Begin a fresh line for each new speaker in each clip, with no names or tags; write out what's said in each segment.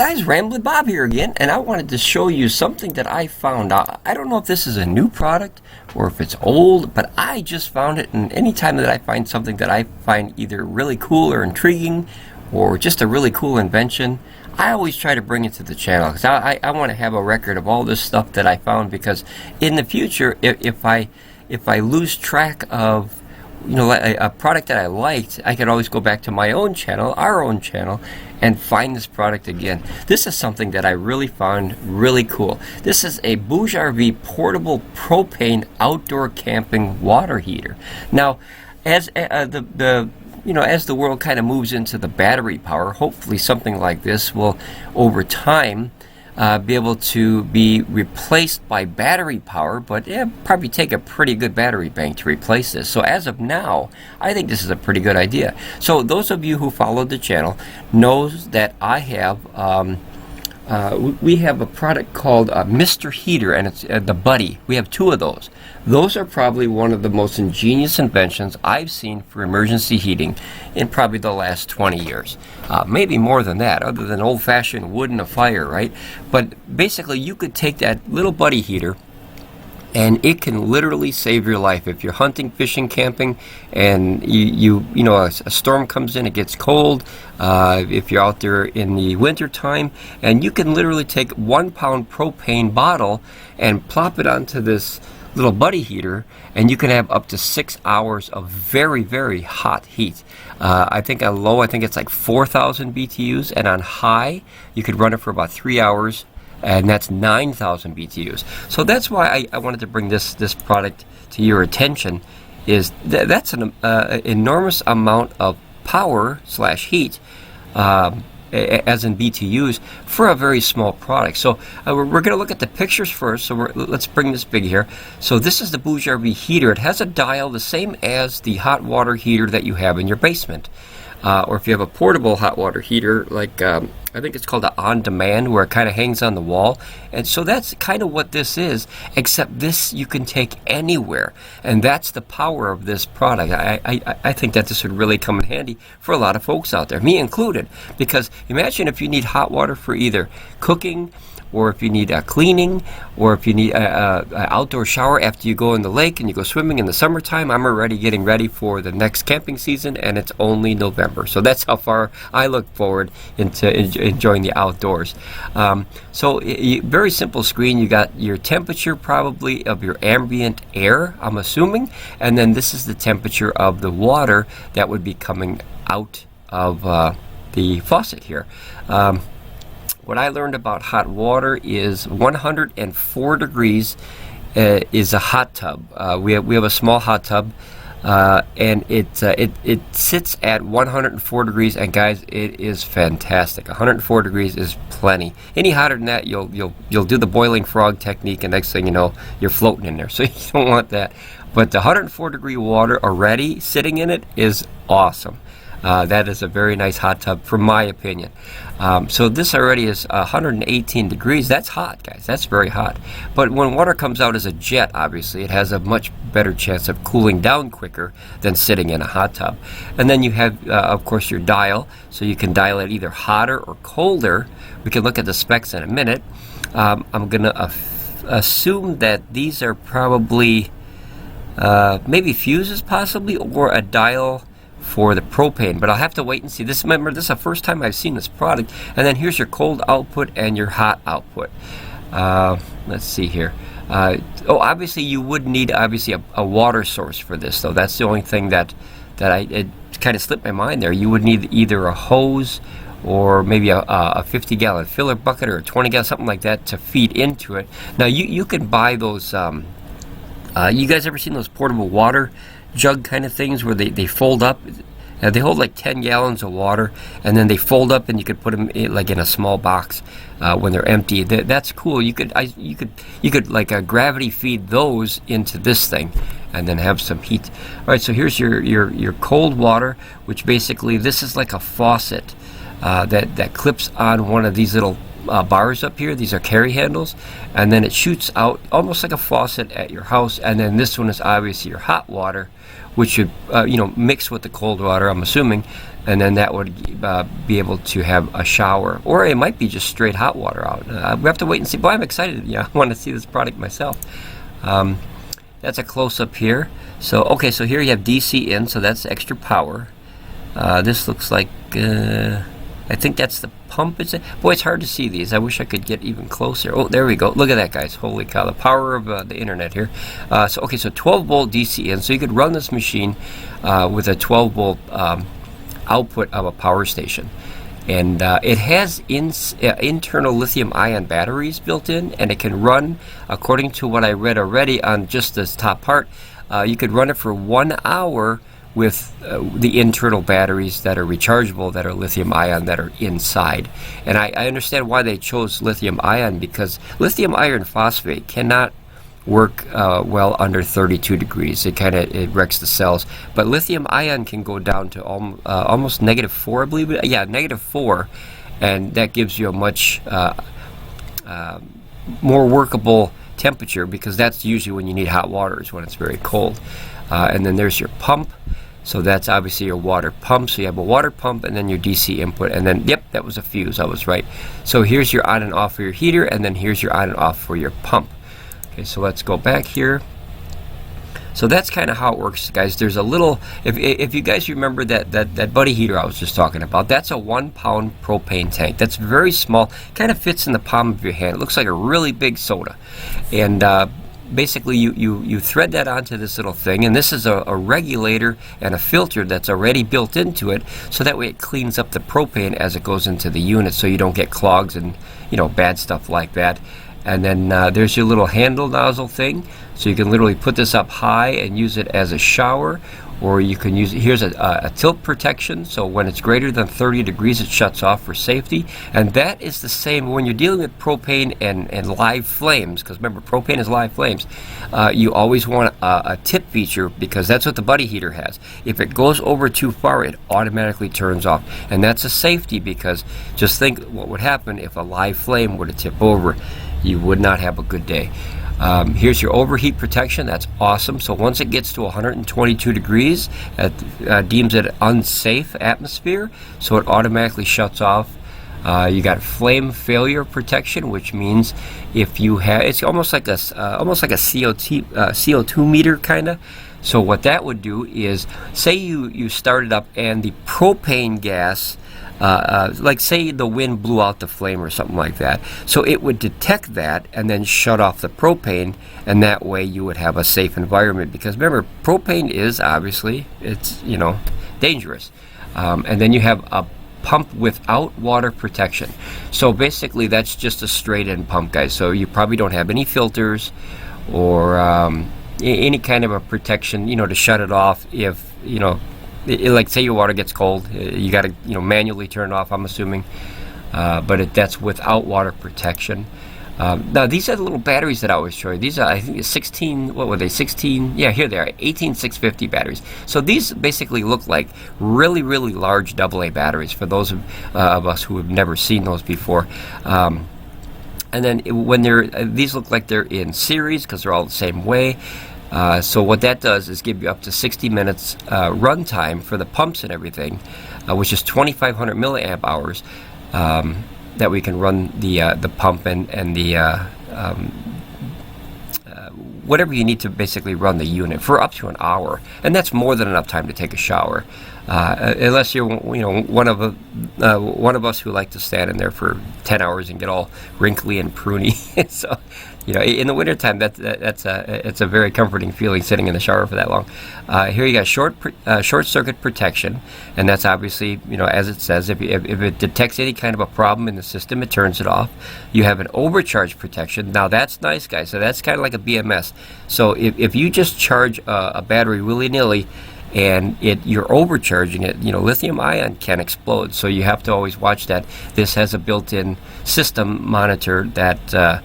guys, Ramblin Bob here again, and I wanted to show you something that I found out. I don't know if this is a new product or if it's old, but I just found it, and anytime that I find something that I find either really cool or intriguing or just a really cool invention, I always try to bring it to the channel because I want to have a record of all this stuff that I found, because in the future, if I lose track of a product that I liked, I could always go back to my own channel, our own channel, and find this product again. This is something that I really found really cool. This is a BougeRV portable propane outdoor camping water heater. Now, as as the world kind of moves into the battery power, hopefully something like this will, over time, be able to be replaced by battery power, but probably take a pretty good battery bank to replace this. So as of now, I think this is a pretty good idea. So those of you who followed the channel knows that I have we have a product called Mr. Heater, and it's the Buddy. We have two of those. Those are probably one of the most ingenious inventions I've seen for emergency heating in probably the last 20 years. Maybe more than that, other than old-fashioned wood in a fire, right? But basically, you could take that little Buddy heater, and it can literally save your life. If you're hunting, fishing, camping, and a storm comes in, it gets cold, if you're out there in the winter time, and you can literally take 1 pound propane bottle and plop it onto this little Buddy heater, and you can have up to 6 hours of very, very hot heat. I think on low, I think it's like 4,000 BTUs, and on high, you could run it for about 3 hours, and that's 9,000 BTUs. So that's why I wanted to bring this product to your attention. Is that's an enormous amount of power / heat, as in BTUs, for a very small product. So we're going to look at the pictures first. So let's bring this big here. So this is the BougeRV heater. It has a dial the same as the hot water heater that you have in your basement. Or if you have a portable hot water heater, like I think it's called an on-demand, where it kind of hangs on the wall. And so that's kind of what this is, except this you can take anywhere. And that's the power of this product. I think that this would really come in handy for a lot of folks out there, me included. Because imagine if you need hot water for either cooking, or if you need cleaning, or if you need an outdoor shower after you go in the lake and you go swimming in the summertime. I'm already getting ready for the next camping season, and it's only November. So that's how far I look forward into enjoying the outdoors. So very simple screen. You got your temperature probably of your ambient air, I'm assuming, and then this is the temperature of the water that would be coming out of the faucet here. What I learned about hot water is 104 degrees is a hot tub. We have a small hot tub, and it sits at 104 degrees. And guys, it is fantastic. 104 degrees is plenty. Any hotter than that, you'll do the boiling frog technique, and next thing you know, you're floating in there. So you don't want that. But the 104 degree water already sitting in it is awesome. That is a very nice hot tub, from my opinion. So this already is 118 degrees. That's hot, guys. That's very hot. But when water comes out as a jet, obviously, it has a much better chance of cooling down quicker than sitting in a hot tub. And then you have, of course, your dial. So you can dial it either hotter or colder. We can look at the specs in a minute. I'm going to assume that these are probably maybe fuses, possibly, or a dial for the propane, but I'll have to wait and see. Remember, this is the first time I've seen this product. And then here's your cold output and your hot output. Let's see here. Obviously you would need a water source for this, though. That's the only thing that it kind of slipped my mind there. You would need either a hose or maybe a 50-gallon filler bucket, or a 20-gallon, something like that, to feed into it. Now you can buy those. You guys ever seen those portable water jug kind of things where they fold up? They hold like 10 gallons of water, and then they fold up, and you could put them like in a small box when they're empty. That's cool. You could like gravity feed those into this thing, and then have some heat. All right, so here's your cold water, which basically this is like a faucet that clips on one of these little bars up here. These are carry handles, and then it shoots out almost like a faucet at your house. And then this one is obviously your hot water, which should mix with the cold water, I'm assuming, and then that would be able to have a shower, or it might be just straight hot water out. We have to wait and see. But I'm excited. Yeah, I want to see this product myself. That's a close-up here. So okay, so here you have DC in, so that's extra power. This looks like I think that's the pump. Boy, it's hard to see these. I wish I could get even closer. Oh, there we go. Look at that, guys. Holy cow, the power of the internet here. So okay, so 12 volt DC in, so you could run this machine with a 12 volt output of a power station. And it has internal lithium-ion batteries built in, and it can run, according to what I read already on just this top part, you could run it for 1 hour with the internal batteries that are rechargeable, that are lithium-ion, that are inside. And I understand why they chose lithium-ion, because lithium iron phosphate cannot work well under 32 degrees. It wrecks the cells. But lithium ion can go down to almost -4, I believe. Yeah, -4, and that gives you a much more workable temperature, because that's usually when you need hot water, is when it's very cold. And then there's your pump. So that's obviously your water pump. So you have a water pump and then your DC input, and then, yep, that was a fuse. I was right. So here's your on and off for your heater, and then here's your on and off for your pump. Okay, so let's go back here. So that's kind of how it works, guys. There's a little, if you guys remember that buddy heater I was just talking about, that's a 1 pound propane tank. That's very small, kind of fits in the palm of your hand. It looks like a really big soda. And basically you thread that onto this little thing, and this is a regulator and a filter that's already built into it, so that way it cleans up the propane as it goes into the unit, so you don't get clogs and bad stuff like that. And then there's your little handle nozzle thing, so you can literally put this up high and use it as a shower, or you can use it. Here's a tilt protection, so when it's greater than 30 degrees it shuts off for safety. And that is the same when you're dealing with propane and live flames, because remember, propane is live flames. You always want a tip feature, because that's what the buddy heater has. If it goes over too far, it automatically turns off, and that's a safety, because just think what would happen if a live flame were to tip over. You would not have a good day. Here's your overheat protection. That's awesome. So once it gets to 122 degrees, it deems it unsafe atmosphere, so it automatically shuts off. You got flame failure protection, which means if you have, it's almost like a CO2 meter kind of. So what that would do is, say you started up and the propane gas, like say the wind blew out the flame or something like that, so it would detect that and then shut off the propane, and that way you would have a safe environment, because remember, propane is obviously, it's dangerous. And then you have a pump without water protection. So basically that's just a straight in pump, guys. So you probably don't have any filters or any kind of a protection to shut it off. If like say your water gets cold, you got to manually turn it off, I'm assuming, but that's without water protection. Now these are the little batteries that I always show you. These are, I think, 16, what were they, 16, yeah, here they are, 18650 batteries. So these basically look like really large AA batteries, for those of us who have never seen those before. And then when these look like they're in series, because they're all the same way. So what that does is give you up to 60 minutes run time for the pumps and everything, which is 2,500 milliamp hours, that we can run the pump and the whatever you need to basically run the unit for up to an hour, and that's more than enough time to take a shower, unless you're one of us who like to stand in there for 10 hours and get all wrinkly and pruny. So in the wintertime, it's a very comforting feeling sitting in the shower for that long. Here you got short circuit protection, and that's obviously, as it says, if it detects any kind of a problem in the system, it turns it off. You have an overcharge protection. Now that's nice, guys. So that's kind of like a BMS. So if you just charge a battery willy-nilly and you're overcharging it, lithium ion can explode. So you have to always watch that. This has a built-in system monitor that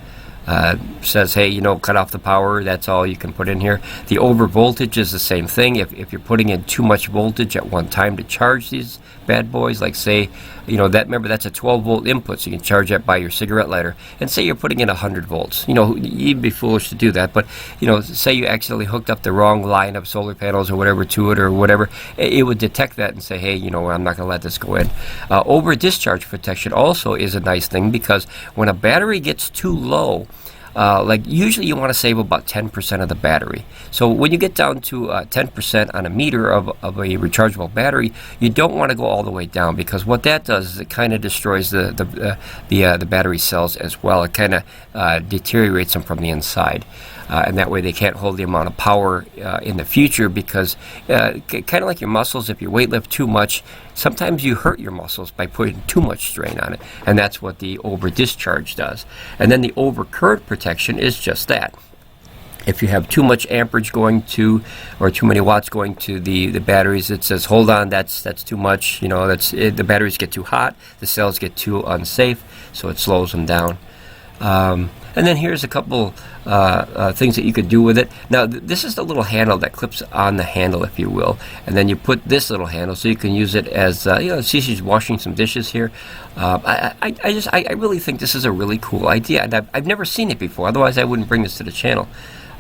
says, hey, you know, cut off the power. That's all you can put in here. The over voltage is the same thing. If you're putting in too much voltage at one time to charge these bad boys, like say, you know, that, remember, that's a 12 volt input, so you can charge that by your cigarette lighter. And say you're putting in 100 volts. You know, you'd be foolish to do that, but, you know, say you accidentally hooked up the wrong line of solar panels or whatever to it, or whatever, it would detect that and say, hey, you know, I'm not going to let this go in. Over discharge protection also is a nice thing, because when a battery gets too low, like usually you want to save about 10% of the battery. So when you get down to 10% on a meter of a rechargeable battery, you don't want to go all the way down, because what that does is it kind of destroys the battery cells as well. It kind of deteriorates them from the inside. And that way they can't hold the amount of power in the future, because kind of like your muscles, if you weight lift too much, sometimes you hurt your muscles by putting too much strain on it, and that's what the over discharge does. And then the over current protection is just that. If you have too much amperage going to, or too many watts going to the batteries, it says, hold on, that's too much. You know, the batteries get too hot, the cells get too unsafe, so it slows them down. And then here's a couple things that you could do with it. Now, this is the little handle that clips on the handle, if you will. And then you put this little handle so you can use it as, you know, see, she's washing some dishes here. I really think this is a really cool idea. And I've never seen it before. Otherwise, I wouldn't bring this to the channel.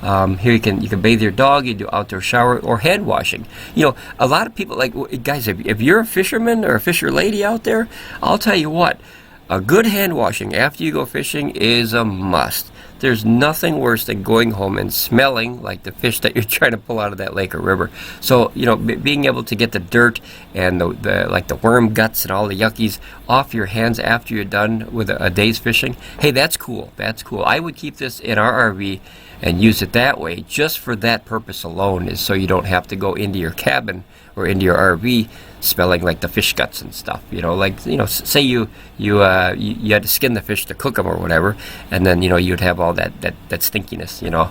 Here you can bathe your dog, you do outdoor shower or hand washing. You know, a lot of people, like, guys, if you're a fisherman or a fisher lady out there, I'll tell you what. A good hand washing after you go fishing is a must. There's nothing worse than going home and smelling like the fish that you're trying to pull out of that lake or river. So, you know, being able to get the dirt and the worm guts and all the yuckies off your hands after you're done with a day's fishing, hey, that's cool. That's cool. I would keep this in our RV and use it that way, just for that purpose alone, is so you don't have to go into your cabin or into your RV smelling like the fish guts and stuff. You know, like, you know, say you had to skin the fish to cook them or whatever, and then, you know, you'd have all that stinkiness, you know.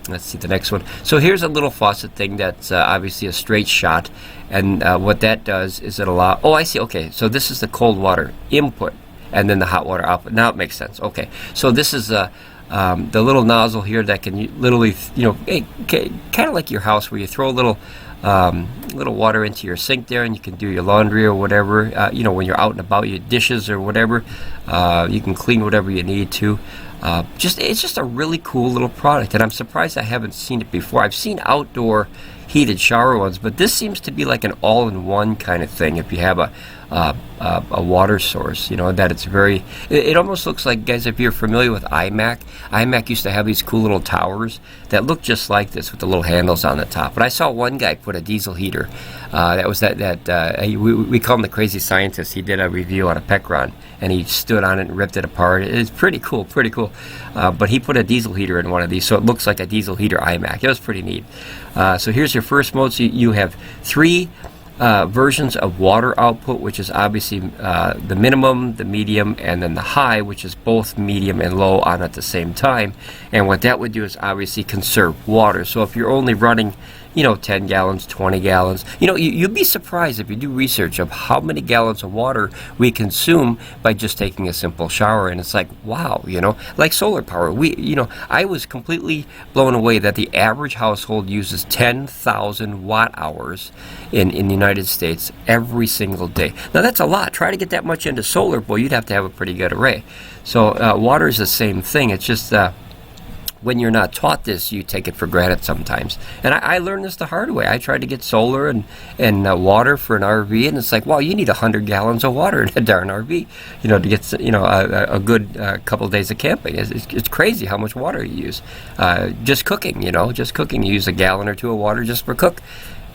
Let's see the next one. So here's a little faucet thing that's obviously a straight shot, and what that does is it allow, oh, I see, okay, so this is the cold water input, and then the hot water output. Now it makes sense. Okay, so this is the little nozzle here that can literally, you know, kind of like your house, where you throw a little water into your sink there, and you can do your laundry or whatever. You know, when you're out and about, your dishes or whatever, you can clean whatever you need to. It's just a really cool little product, and I'm surprised I haven't seen it before. I've seen outdoor heated shower ones, but this seems to be like an all-in-one kind of thing. If you have a water source, you know, that it's very, it almost looks like, guys, if you're familiar with iMac used to have these cool little towers that look just like this with the little handles on the top. But I saw one guy put a diesel heater. We call him the crazy scientist. He did a review on a Pecron, and he stood on it and ripped it apart. It's pretty cool. But he put a diesel heater in one of these, so it looks like a diesel heater iMac. It was pretty neat. So here's your first mode. So you have three versions of water output, which is obviously the minimum, the medium, and then the high, which is both medium and low on at the same time. And what that would do is obviously conserve water. So if you're only running, you know, 10 gallons, 20 gallons, you know, you'd be surprised if you do research of how many gallons of water we consume by just taking a simple shower. And it's like, wow, you know, like solar power. I was completely blown away that the average household uses 10,000 watt hours in the United States every single day. Now that's a lot. Try to get that much into solar, boy, you'd have to have a pretty good array. So water is the same thing. It's just when you're not taught this, you take it for granted sometimes. And I learned this the hard way. I tried to get solar and water for an RV, and it's like, wow, you need 100 gallons of water in a darn RV, you know, to get, you know, a good couple of days of camping. It's crazy how much water you use. Just cooking, you use a gallon or two of water just for cook.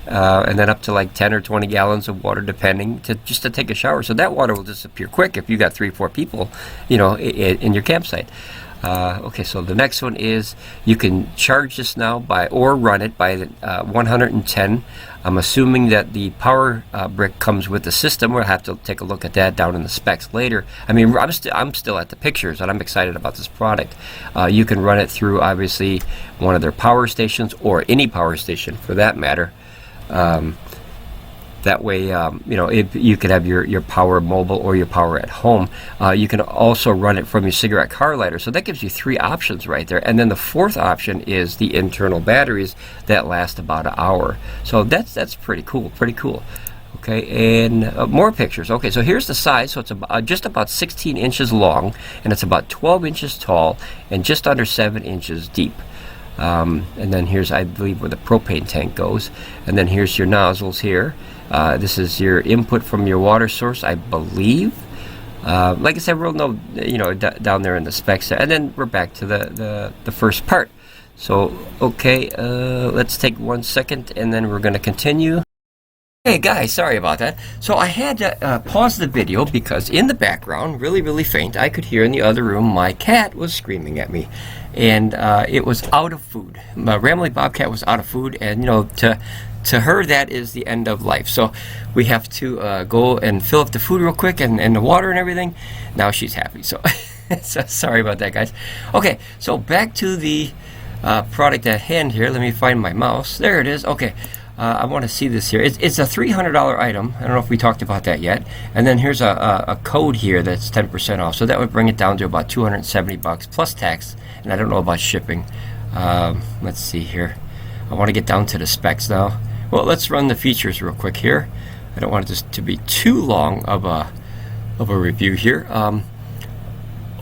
And then up to like 10 or 20 gallons of water, depending, just to take a shower. So that water will disappear quick if you got 3-4 people, you know, in your campsite. Okay, so the next one is you can charge this now or run it by the 110. I'm assuming that the power brick comes with the system. We'll have to take a look at that down in the specs later. I mean, I'm still at the pictures, and I'm excited about this product. You can run it through, obviously, one of their power stations, or any power station for that matter. That way, you know, if you could have your power mobile or your power at home. You can also run it from your cigarette car lighter. So that gives you 3 options right there. And then the 4th option is the internal batteries that last about an hour. So that's pretty cool. Pretty cool. Okay, and more pictures. Okay, so here's the size. So it's just about 16 inches long, and it's about 12 inches tall, and just under 7 inches deep. And then here's, I believe, where the propane tank goes. And then here's your nozzles here. This is your input from your water source, I believe. Like I said, we'll know, you know, down there in the specs. And then we're back to the first part. So, okay, let's take 1 second, and then we're going to continue. Hey guys, sorry about that. So I had to pause the video because in the background, really faint, I could hear in the other room my cat was screaming at me. And it was out of food. My Ramblin Bobcat was out of food, and you know, to her that is the end of life. So we have to go and fill up the food real quick and the water and everything. Now she's happy. So, so sorry about that, guys. Okay, so back to the product at hand here. Let me find my mouse. There it is. Okay. I want to see this here. It's a $300 item. I don't know if we talked about that yet. And then here's a code here that's 10% off. So that would bring it down to about $270 plus tax. And I don't know about shipping. Let's see here. I want to get down to the specs now. Well, let's run the features real quick here. I don't want this to be too long of a review here.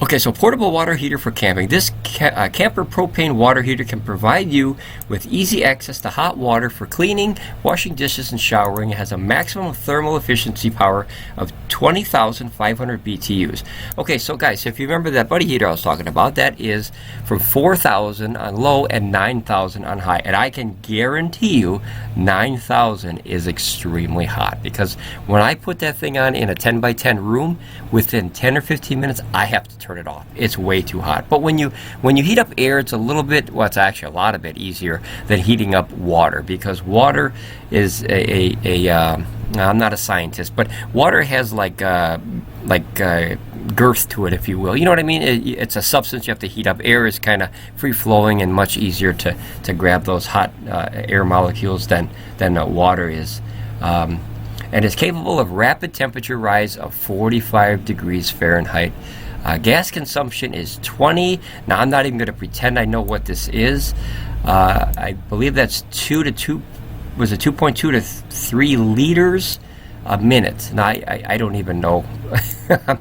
Okay, so portable water heater for camping. This camper propane water heater can provide you with easy access to hot water for cleaning, washing dishes, and showering. It has a maximum thermal efficiency power of 20,500 BTUs. Okay, so guys, if you remember that buddy heater I was talking about, that is from 4,000 on low and 9,000 on high. And I can guarantee you 9,000 is extremely hot, because when I put that thing on in a 10 by 10 room, within 10 or 15 minutes, I have to turn it off. It's way too hot. But when you heat up air, it's a little bit, well, it's actually a lot of it easier than heating up water, because water is I'm not a scientist, but water has like girth to it, if you will. You know what I mean? It's a substance you have to heat up. Air is kind of free flowing and much easier to grab those hot air molecules than water is. And is capable of rapid temperature rise of 45 degrees Fahrenheit. Gas consumption is 20. Now, I'm not even going to pretend I know what this is. I believe that's 2.2 to 3 liters a minute. Now, I don't even know.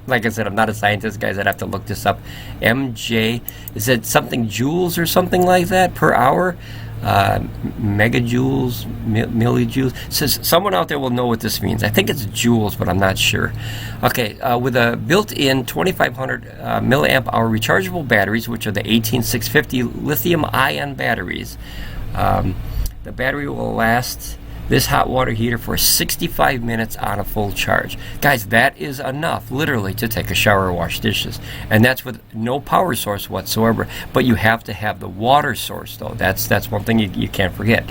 Like I said, I'm not a scientist, guys. I'd have to look this up. MJ, is it something joules or something like that per hour? Megajoules, millijoules. So someone out there will know what this means. I think it's joules, but I'm not sure. Okay, with a built-in 2,500 milliamp hour rechargeable batteries, which are the 18650 lithium-ion batteries, the battery will last this hot water heater for 65 minutes on a full charge. Guys, that is enough, literally, to take a shower or wash dishes. And that's with no power source whatsoever. But you have to have the water source, though. That's one thing you can't forget.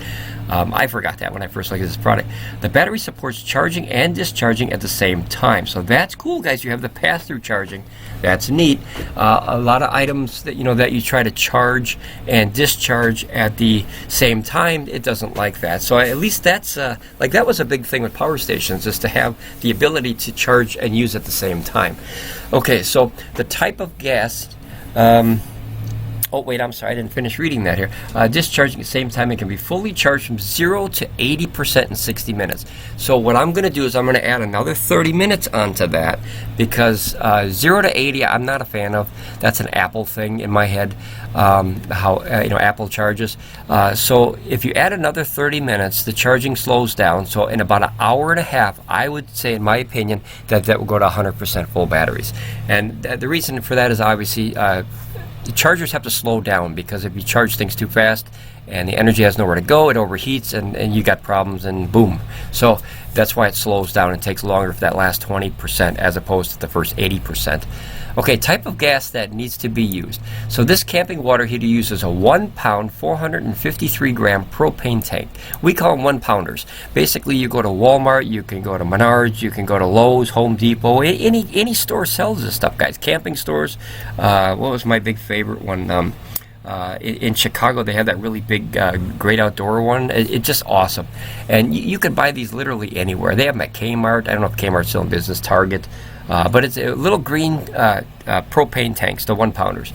I forgot that when I first looked at this product. The battery supports charging and discharging at the same time. So that's cool, guys. You have the pass-through charging. That's neat. A lot of items that you try to charge and discharge at the same time, it doesn't like that. So at least that's like that was a big thing with power stations, is to have the ability to charge and use at the same time. Okay, so the type of gas. Oh, wait, I'm sorry, I didn't finish reading that here. Discharging at the same time, it can be fully charged from 0 to 80% in 60 minutes. So what I'm going to do is I'm going to add another 30 minutes onto that, because 0 to 80 I'm not a fan of. That's an Apple thing in my head, how Apple charges. So if you add another 30 minutes, the charging slows down. So in about an hour and a half, I would say, in my opinion, that will go to 100% full batteries. And the reason for that is obviously the chargers have to slow down, because if you charge things too fast and the energy has nowhere to go, it overheats and you got problems, and boom. So that's why it slows down and takes longer for that last 20% as opposed to the first 80%. Okay, type of gas that needs to be used. So this camping water heater uses a 1 pound, 453 gram propane tank. We call them 1-pounders. Basically, you go to Walmart, you can go to Menards, you can go to Lowe's, Home Depot. Any store sells this stuff, guys. Camping stores. What was my big favorite one? In Chicago, they have that really big Great Outdoor one. It's just awesome. And you can buy these literally anywhere. They have them at Kmart. I don't know if Kmart's still in business, Target. But it's a little green propane tanks, the 1-pounders.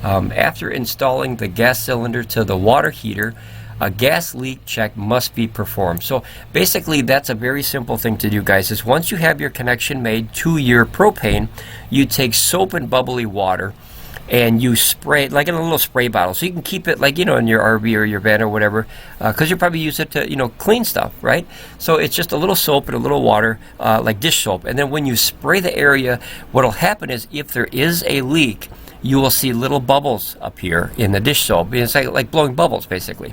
After installing the gas cylinder to the water heater, a gas leak check must be performed. So basically, that's a very simple thing to do, guys. Is once you have your connection made to your propane, you take soap and bubbly water and you spray it like in a little spray bottle, so you can keep it like, you know, in your RV or your van or whatever, because you probably use it to, you know, clean stuff, right? So it's just a little soap and a little water, like dish soap, and then when you spray the area, what'll happen is if there is a leak, you will see little bubbles appear in the dish soap. It's like blowing bubbles, basically.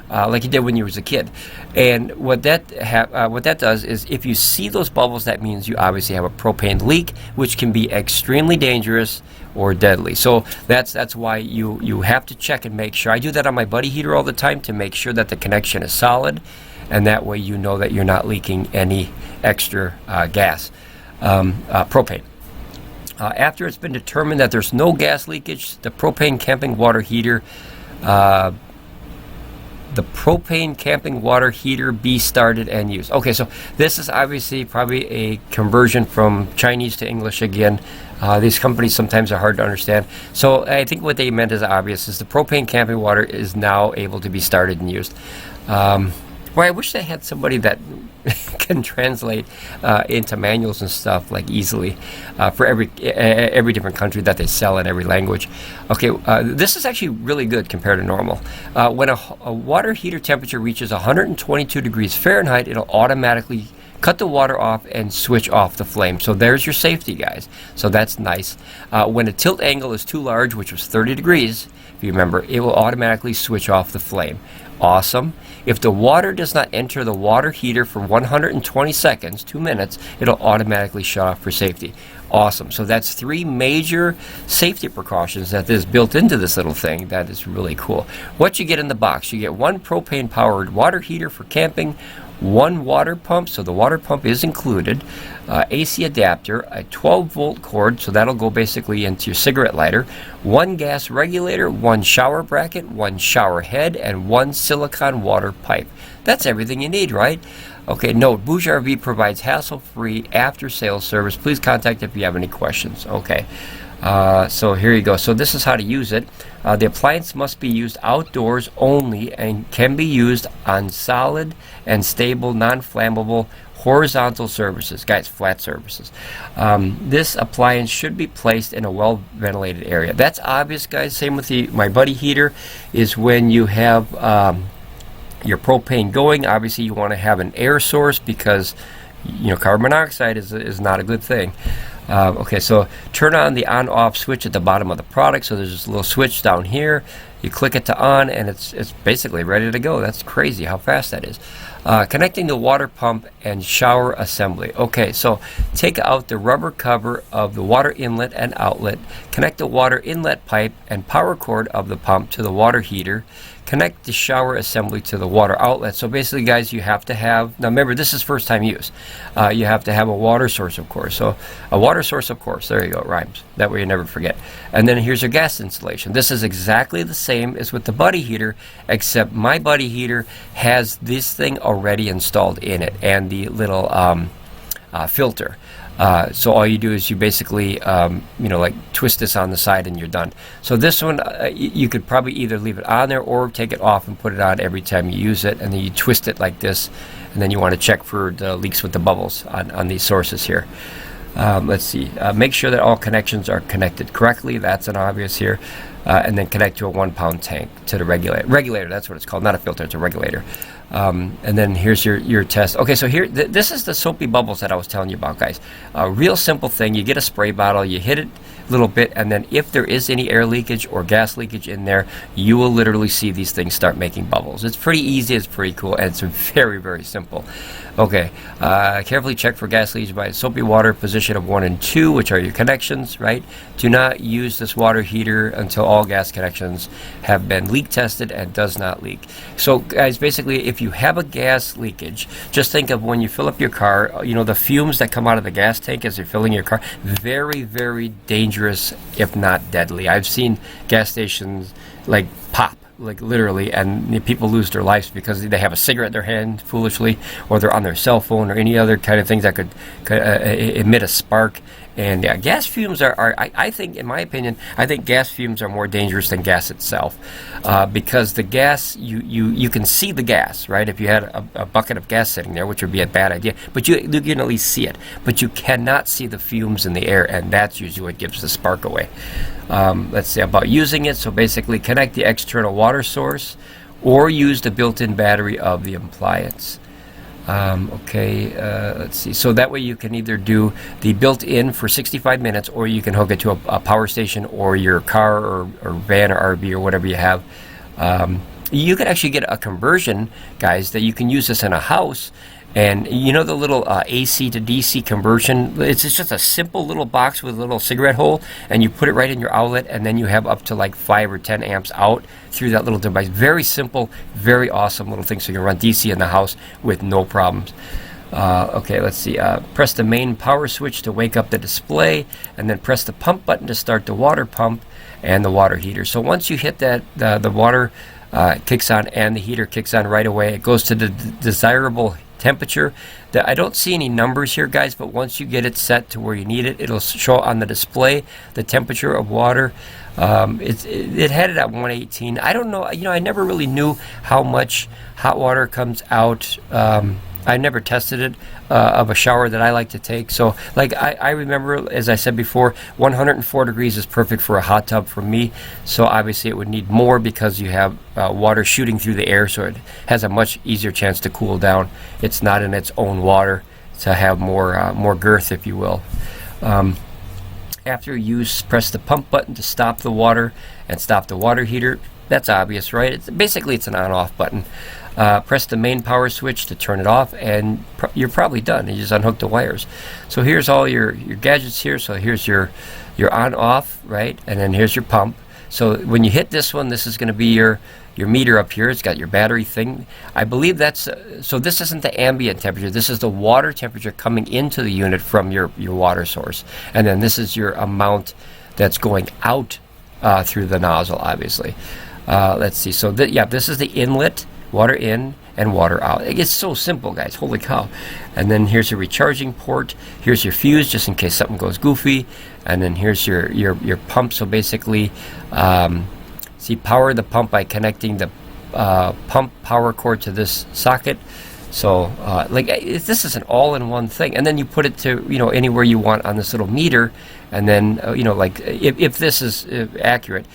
Like you did when you was a kid. And what that does is, if you see those bubbles, that means you obviously have a propane leak, which can be extremely dangerous or deadly. So that's why you have to check and make sure. I do that on my buddy heater all the time to make sure that the connection is solid, and that way you know that you're not leaking any extra gas, propane. After it's been determined that there's no gas leakage, the propane camping water heater be started and used. Okay, so this is obviously probably a conversion from Chinese to English again. These companies sometimes are hard to understand. So I think what they meant is obvious, is the propane camping water is now able to be started and used. Well, I wish they had somebody that can translate into manuals and stuff like easily for every different country that they sell in every language. Okay, this is actually really good compared to normal. When a water heater temperature reaches 122 degrees Fahrenheit, it'll automatically cut the water off and switch off the flame. So there's your safety, guys. So that's nice. When a tilt angle is too large, which was 30 degrees, if you remember, it will automatically switch off the flame. Awesome. If the water does not enter the water heater for 120 seconds, 2 minutes, it'll automatically shut off for safety. Awesome. So that's 3 major safety precautions that is built into this little thing. That is really cool. What you get in the box, you get 1 propane-powered water heater for camping, 1 water pump, so the water pump is included, AC adapter, a 12-volt cord, so that'll go basically into your cigarette lighter, 1 gas regulator, 1 shower bracket, 1 shower head, and 1 silicone water pipe. That's everything you need, right? Okay, note, BougeRV provides hassle-free after-sales service. Please contact if you have any questions. Okay. So here you go. So this is how to use it. The appliance must be used outdoors only and can be used on solid and stable, non-flammable, horizontal surfaces. Guys, flat surfaces. This appliance should be placed in a well-ventilated area. That's obvious, guys. Same with my buddy heater, is when you have your propane going, obviously you want to have an air source, because, you know, carbon monoxide is not a good thing. Okay, so turn on the on-off switch at the bottom of the product. So there's this little switch down here. You click it to on, and it's basically ready to go. That's crazy how fast that is. Connecting the water pump and shower assembly. Okay, so take out the rubber cover of the water inlet and outlet. Connect the water inlet pipe and power cord of the pump to the water heater. Connect the shower assembly to the water outlet. So basically, guys, you have to have, now remember, this is first time use. You have to have a water source, of course. So a water source, of course. There you go, it rhymes. That way you never forget. And then here's your gas installation. This is exactly the same as with the buddy heater, except my buddy heater has this thing already installed in it, and the little filter. So all you do is you basically, you know, like twist this on the side and you're done. So this one, you could probably either leave it on there or take it off and put it on every time you use it, and then you twist it like this, and then you want to check for the leaks with the bubbles on these sources here. Let's see. Make sure that all connections are connected correctly. That's an obvious here. And then connect to a 1-pound tank to the regulator. Regulator, that's what it's called. Not a filter, it's a regulator. And then here's your test. Okay, so here, this is the soapy bubbles that I was telling you about, guys. Real simple thing. You get a spray bottle, you hit it a little bit, and then if there is any air leakage or gas leakage in there, you will literally see these things start making bubbles. It's pretty easy, it's pretty cool, and it's very, very simple. Okay, carefully check for gas leakage by soapy water, position of 1 and 2, which are your connections, right? Do not use this water heater until all gas connections have been leak tested and does not leak. So guys, basically, if you have a gas leakage, just think of when you fill up your car, you know, the fumes that come out of the gas tank as you're filling your car, very, very dangerous, if not deadly. I've seen gas stations like pop, like literally, and people lose their lives because they have a cigarette in their hand foolishly, or they're on their cell phone, or any other kind of things that could emit a spark. And yeah, gas fumes are I think, in my opinion, I think gas fumes are more dangerous than gas itself, because the gas, you can see the gas, right? If you had a bucket of gas sitting there, which would be a bad idea, but you can at least see it, but you cannot see the fumes in the air, and that's usually what gives the spark away. Let's see about using it. So basically, connect the external water source or use the built-in battery of the appliance. Let's see. So that way you can either do the built-in for 65 minutes, or you can hook it to a power station or your car or van or RV or whatever you have. You can actually get a conversion, guys, that you can use this in a house. And you know the little AC to DC conversion? It's just a simple little box with a little cigarette hole, and you put it right in your outlet, and then you have up to like 5 or 10 amps out through that little device. Very simple, very awesome little thing, so you can run DC in the house with no problems. Okay, let's see. Press the main power switch to wake up the display, and then press the pump button to start the water pump and the water heater. So once you hit that, the water kicks on and the heater kicks on right away. It goes to the desirable temperature. I don't see any numbers here, guys, but once you get it set to where you need it, it'll show on the display the temperature of water. It had it at 118. I don't know, you know, I never really knew how much hot water comes out. I never tested it of a shower that I like to take. So like I remember, as I said before, 104 degrees is perfect for a hot tub for me. So obviously it would need more because you have water shooting through the air, so it has a much easier chance to cool down. It's not in its own water to have more girth, if you will. After use, press the pump button to stop the water and stop the water heater. That's obvious, right? Basically it's an on-off button. Press the main power switch to turn it off, and you're probably done. You just unhook the wires. So here's all your gadgets here. So here's your on-off, right? And then here's your pump. So when you hit this one, this is going to be your meter up here. It's got your battery thing. I believe that's so this isn't the ambient temperature. This is the water temperature coming into the unit from your water source. And then this is your amount that's going out through the nozzle, obviously. Let's see. So this is the inlet. Water in and water out. It's so simple, guys. Holy cow. And then here's your recharging port. Here's your fuse, just in case something goes goofy. And then here's your pump. So basically, power the pump by connecting the pump power cord to this socket. So this is an all-in-one thing. And then you put it to, you know, anywhere you want on this little meter. And then, you know, like if this is accurate,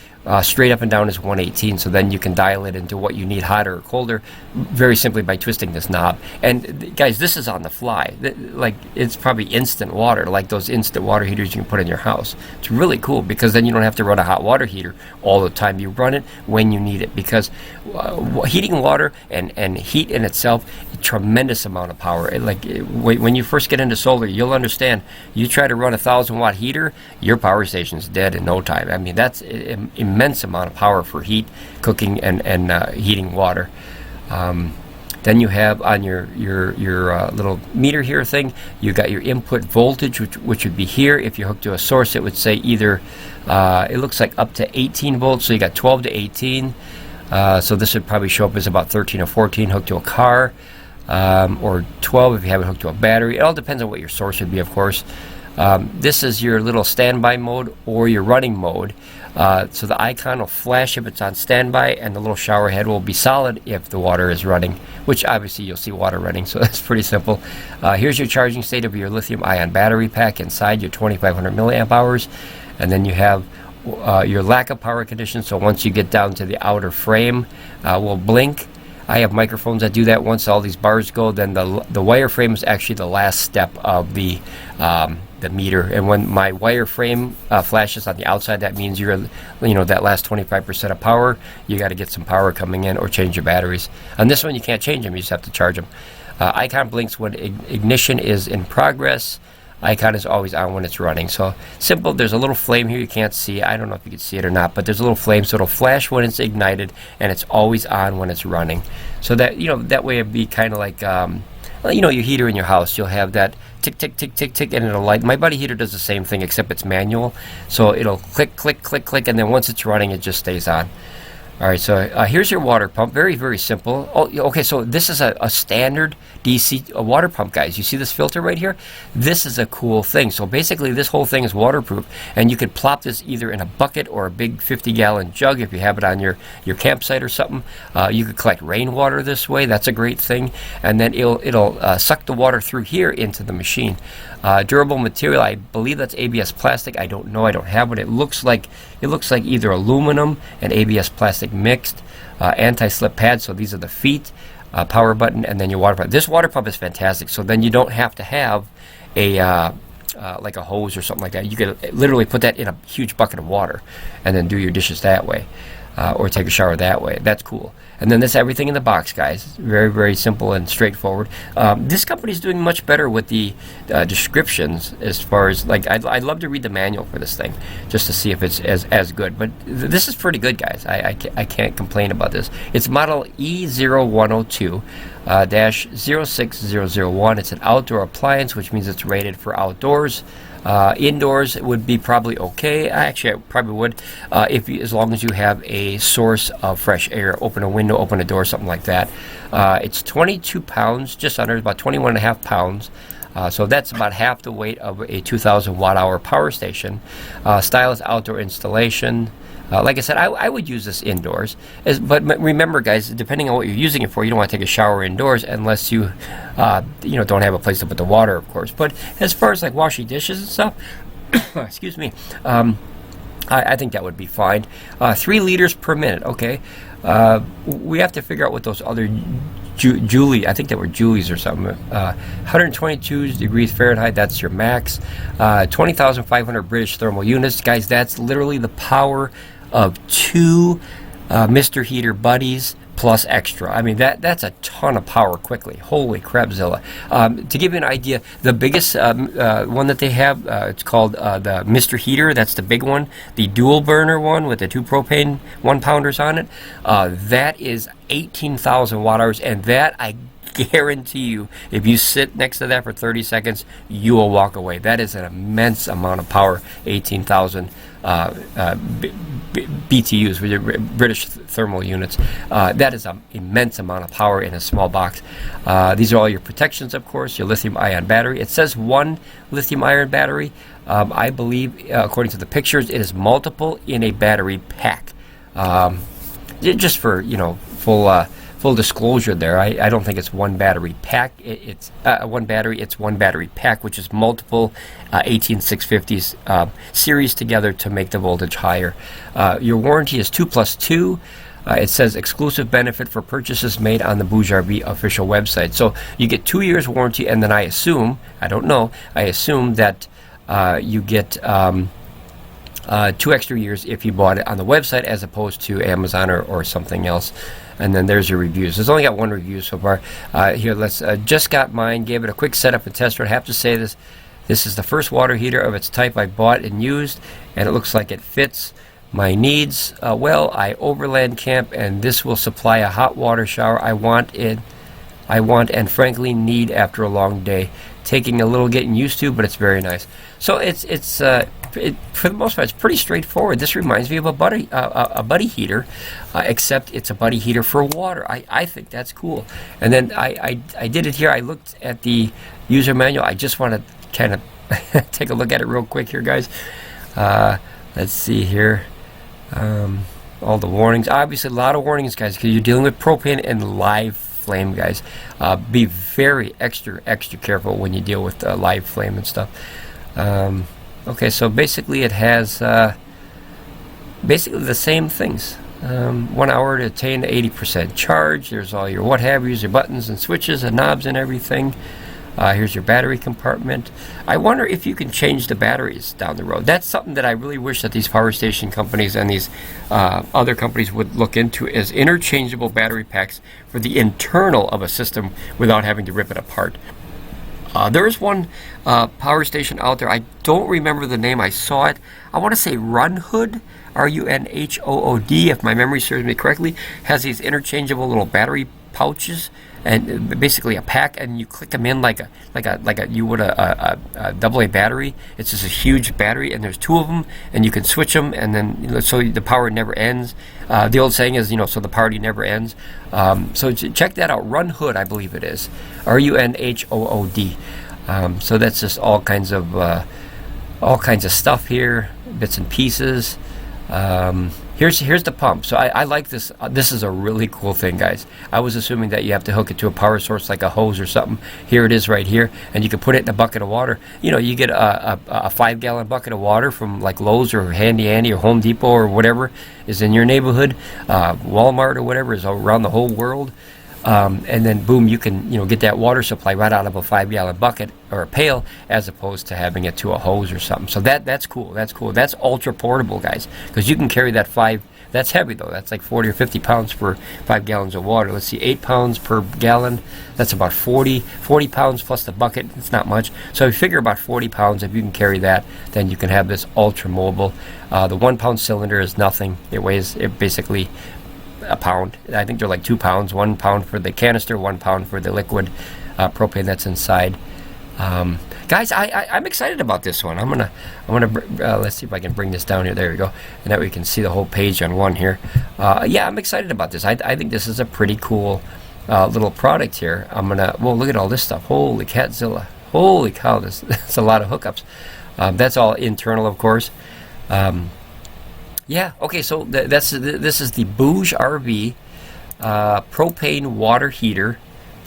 straight up and down is 118, so then you can dial it into what you need, hotter or colder, very simply by twisting this knob. And guys, this is on the fly. Like, it's probably instant water, like those instant water heaters you can put in your house. It's really cool because then you don't have to run a hot water heater all the time. You run it when you need it, because heating water and heat in itself, a tremendous amount of power. When you first get into solar, you'll understand. You try to run a 1,000-watt heater, your power station's dead in no time. I mean, that's immense amount of power for heat, cooking, and heating water. Then you have on your little meter here thing, you got your input voltage, which would be here. If you hook to a source, it would say either it looks like up to 18 volts, so you got 12 to 18. So this would probably show up as about 13 or 14 hooked to a car, or 12 if you have it hooked to a battery. It all depends on what your source would be, of course. This is your little standby mode or your running mode. So the icon will flash if it's on standby, and the little shower head will be solid if the water is running, which obviously you'll see water running, so that's pretty simple. Here's your charging state of your lithium-ion battery pack inside your 2,500 milliamp hours, and then you have your lack of power condition. So once you get down to the outer frame, will blink. I have microphones that do that. Once all these bars go, then the wire frame is actually the last step of the meter. And when my wire frame flashes on the outside, that means that last 25% of power, you got to get some power coming in or change your batteries. On this one, you can't change them. You just have to charge them. Icon blinks when ignition is in progress. icon is always on when it's running. So simple. There's a little flame here you can't see. I don't know if you can see it or not, but there's a little flame, so it'll flash when it's ignited, and it's always on when it's running. So that, you know, that way it'd be kind of like you know, your heater in your house. You'll have that tick tick tick tick tick, and it'll light. My buddy heater does the same thing, except it's manual, so it'll click click click click, and then once it's running, it just stays on. All right, so here's your water pump. Very, very simple. Oh, okay, so this is a standard DC water pump, guys. You see this filter right here? This is a cool thing. So basically, this whole thing is waterproof, and you could plop this either in a bucket or a big 50-gallon jug if you have it on your campsite or something. You could collect rainwater this way. That's a great thing. And then it'll suck the water through here into the machine. Durable material, I believe that's ABS plastic. I don't know. I don't have it. It looks like either aluminum and ABS plastic mixed. Anti-slip pads, so these are the feet, power button, and then your water pump. This water pump is fantastic, so then you don't have to have a like a hose or something like that. You could literally put that in a huge bucket of water and then do your dishes that way, or take a shower that way. That's cool. And then this everything in the box, guys. Very, very simple and straightforward. This company is doing much better with the descriptions, as far as, like, I'd love to read the manual for this thing just to see if it's as good. But this is pretty good, guys. I can't complain about this. It's model E0102 -06001. It's an outdoor appliance, which means it's rated for outdoors. Indoors it would be probably okay. Actually, I probably would, as long as you have a source of fresh air. Open a window, open a door, something like that. It's 22 pounds, just under, about 21.5 pounds. So that's about half the weight of a 2,000 watt-hour power station. Stylish outdoor installation. Like I said, I would use this indoors. But remember, guys, depending on what you're using it for, you don't want to take a shower indoors unless you, don't have a place to put the water, of course. But as far as like washing dishes and stuff, excuse me, I think that would be fine. 3 liters per minute. Okay, we have to figure out what those other Julie, I think they were Julies or something. 122 degrees Fahrenheit, that's your max. 20,500 British thermal units. Guys, that's literally the power of 2 Mr. Heater buddies plus extra. I mean, that's a ton of power quickly. Holy crapzilla. To give you an idea, the biggest one that they have, it's called the Mr. Heater. That's the big one. The dual burner one with the 2 propane 1-pounders on it. That is 18,000 watt hours, and that I guarantee you, if you sit next to that for 30 seconds, you will walk away. That is an immense amount of power. 18,000 BTUs, with your British thermal units. That is an immense amount of power in a small box. These are all your protections, of course. Your lithium-ion battery. It says 1 lithium-ion battery. I believe, according to the pictures, it is multiple in a battery pack. Just for full disclosure there, I don't think it's 1 battery pack. It's 1 battery. It's 1 battery pack, which is multiple 18650s series together to make the voltage higher. Your warranty is 2+2. It says exclusive benefit for purchases made on the BougeRV official website. So you get 2 years warranty, and then I assume that you get 2 extra years if you bought it on the website as opposed to Amazon or something else. And then there's your reviews. There's only got 1 review so far. Here, let's just got mine. Gave it a quick setup and test. I have to say this is the first water heater of its type I bought and used, and it looks like it fits my needs well. I overland camp, and this will supply a hot water shower I want and frankly need after a long day. Taking a little getting used to, but it's very nice. So it's for the most part, it's pretty straightforward. This reminds me of a buddy heater, except it's a buddy heater for water. I think that's cool. And then I did it here. I looked at the user manual. I just want to kind of take a look at it real quick here, guys. Let's see here. All the warnings. Obviously, a lot of warnings, guys, because you're dealing with propane and live flame, guys. Be very extra careful when you deal with live flame and stuff. Okay, so basically it has basically the same things. 1 hour to attain 80% charge. There's all your what have yous, your buttons and switches and knobs and everything. Here's your battery compartment. I wonder if you can change the batteries down the road. That's something that I really wish that these power station companies and these other companies would look into, is interchangeable battery packs for the internal of a system without having to rip it apart. There is one power station out there. I don't remember the name. I saw it. I want to say Runhood, RUNHOOD, if my memory serves me correctly. Has these interchangeable little battery pouches, and basically a pack, and you click them in like you would a AA battery. It's just a huge battery, and there's two of them, and you can switch them, and then so the power never ends. The old saying is, so the party never ends. So check that out. Runhood, I believe it is, RUNHOOD. So that's just all kinds of stuff here, bits and pieces. Here's the pump. So I like this. This is a really cool thing, guys. I was assuming that you have to hook it to a power source like a hose or something. Here it is right here, and you can put it in a bucket of water. You get a 5-gallon bucket of water from like Lowe's or Handy Andy or Home Depot or whatever is in your neighborhood, Walmart or whatever is around the whole world. And then boom, you can get that water supply right out of a 5-gallon bucket or a pail, as opposed to having it to a hose or something. So that's cool. That's cool. That's ultra portable, guys, because you can carry that 5. That's heavy though. That's like 40 or 50 pounds for 5 gallons of water. Let's see, 8 pounds per gallon. That's about 40 pounds plus the bucket. It's not much. So you figure about 40 pounds. If you can carry that, then you can have this ultra mobile. The 1 pound cylinder is nothing. It weighs basically a pound. I think they're like 2 pounds. 1 pound for the canister, 1 pound for the liquid propane that's inside. Guys, I'm excited about this one. I'm gonna let's see if I can bring this down here. There we go, and that way we can see the whole page on one here. Yeah, I'm excited about this. I think this is a pretty cool little product here. Well, look at all this stuff. Holy catzilla! Holy cow! That's a lot of hookups. That's all internal, of course. Yeah, okay, so this is the BougeRV propane water heater.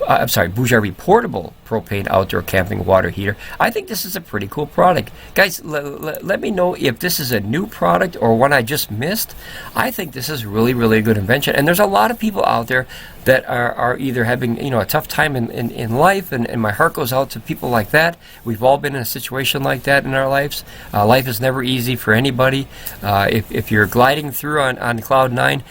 I'm sorry, BougeRV portable propane outdoor camping water heater. I think this is a pretty cool product. Guys, let me know if this is a new product or one I just missed. I think this is really, really a good invention. And there's a lot of people out there that are either having a tough time in life, and my heart goes out to people like that. We've all been in a situation like that in our lives. Life is never easy for anybody. If you're gliding through on cloud 9,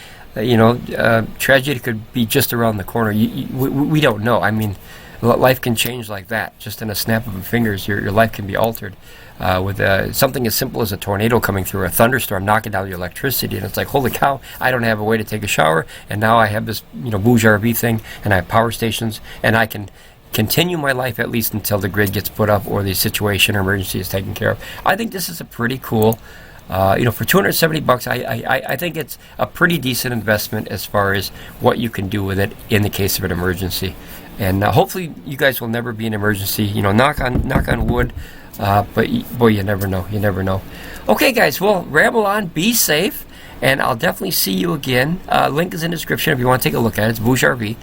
tragedy could be just around the corner. We don't know. I mean, life can change like that. Just in a snap of the fingers, your life can be altered with something as simple as a tornado coming through, a thunderstorm knocking down your electricity, and it's like, holy cow, I don't have a way to take a shower, and now I have this BougeRV thing, and I have power stations, and I can continue my life at least until the grid gets put up or the situation or emergency is taken care of. I think this is a pretty cool. For $270, I think it's a pretty decent investment as far as what you can do with it in the case of an emergency. And hopefully you guys will never be in an emergency. Knock on wood. But boy, you never know. You never know. Okay, guys. Well, ramble on. Be safe, and I'll definitely see you again. Link is in the description if you want to take a look at it. It's BougeRV.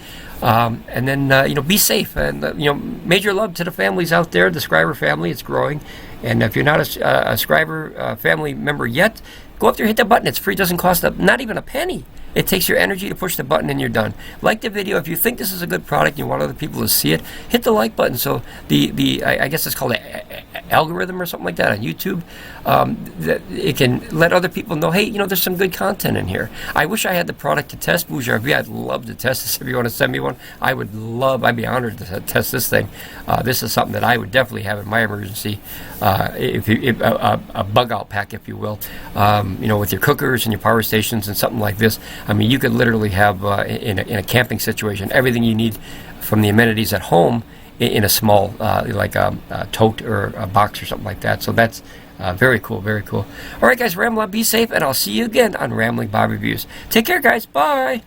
And then be safe, and major love to the families out there, the Scriber family. It's growing, and if you're not a Scriber family member yet, go up there, hit the button. It's free. It doesn't cost not even a penny. It takes your energy to push the button, and you're done. Like the video. If you think this is a good product and you want other people to see it, hit the like button. So I guess it's called an algorithm or something like that on YouTube. That it can let other people know, hey, there's some good content in here. I wish I had the product to test BougeRV. I'd love to test this. If you want to send me one, I'd be honored to test this thing. This is something that I would definitely have in my emergency, if a bug out pack, if you will. With your cookers and your power stations and something like this. I mean, you could literally have in a camping situation everything you need from the amenities at home in a small, like a tote or a box or something like that. So that's very cool, very cool. All right, guys, ramble on, be safe, and I'll see you again on Ramblin Bob Reviews. Take care, guys. Bye.